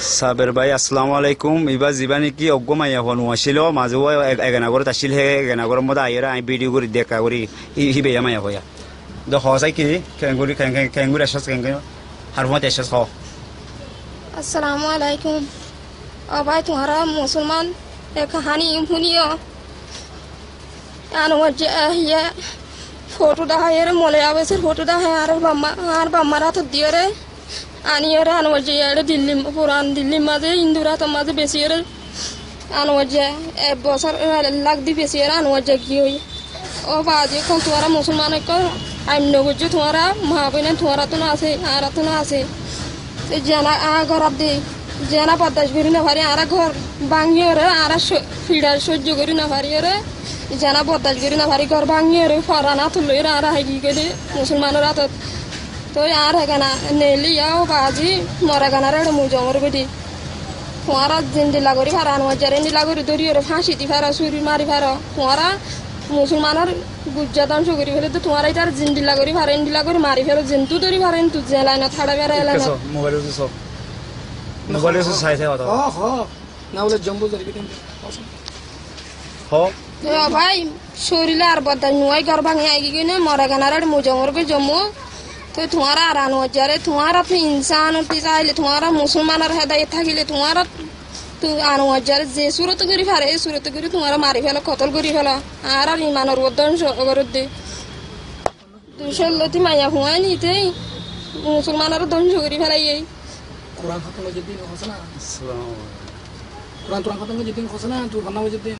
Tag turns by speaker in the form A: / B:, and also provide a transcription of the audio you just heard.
A: সাবের ভাই আসসালামু আলাইকুম। এবার জীবানি কি অজ্ঞ মাইয়া হনু আসিল মাঝে এগানাগরত আসিল হে এগানাগরের মধ্যে আইরা আমি ভিডিও করে দেখা করি হিবে মাইয়া হইয়া দ হসাই কি খেঙ্গুরি এসাস খেঙ্গুরি হারমত এসাস হ।
B: अस्सलामु अलैकुम। भाई तुम्हारा मुसलमान एक कहानी सुनियो। ये फोटो डा है रे मोले आवे से फोटो डा है आर बम्मा रात दियो रे आनियो रे अनवजे ये दिल्ली पुरान दिल्ली माजे इंदुरा तो माजे बेसी रे अनवजे ए बसर लाग दी बेसी रे अनवजे की हुई ओ बाजी को तुम्हारा मुसलमान को आइम नो गुजु तुम्हारा महाबीने तुम्हारा तो ना आसे आरा तो ना आसे জানা ঘর দে জানা 50 করি না পারি আর ঘর ভাঙিয়ে রে আর ফিডার সহ্য করি না পারি রে জানা 50 করি না পারি ঘর ভাঙিয়ে রে ফরানা তুলে আর হাগি গেলে মুসলমানের হাত তো আর হেগানা নেলি যাও বাজি মরা গানা রে মুজমর বেদি তোমারা জিন্দিলা করি ফারানো যারে নিলা করি দরি রে ফাঁসি দি ফারা সুরি মারি ফারা তোমারা মুসলমানের গুজ্জাদান করি ফেলে তো তোমার এটার জিন্দিলা করি ফারেন দিলা করে মারি ফেলো জেন্তু ধরি ফারেন তু জেলায় না থাড়া বেড়া এলাই না
A: মোবাইল সব মোবাইল সাই সাই কথা
C: হ না বলে জম্বু ধরি দিন
A: হ
B: ভাই শরীরে আর বদান নয় ঘর ভাঙে আই গিয়ে মরা গানার মুজমর কে জম্মু তো তোমারা আরানো যারে তোমার আপনি ইনসান হতে চাইলে তোমারা মুসলমানের হেদায়েত থাকিলে তোমারা তো আনো যারে যে সুরত করি ফারে এই সুরত করি তোমারা মারি ফেলো কতল করি ফেলো আর আর ইমানের বদন করে দে দুশলতি মাইয়া হুঁয়াই নিতে মুসলমানের ধ্বংস করি ফেলাই এই
C: কোরআন খতম যেদিন হসনা কোরআন তোরা খতম যেদিন হসনা তুই বানাও যেদিন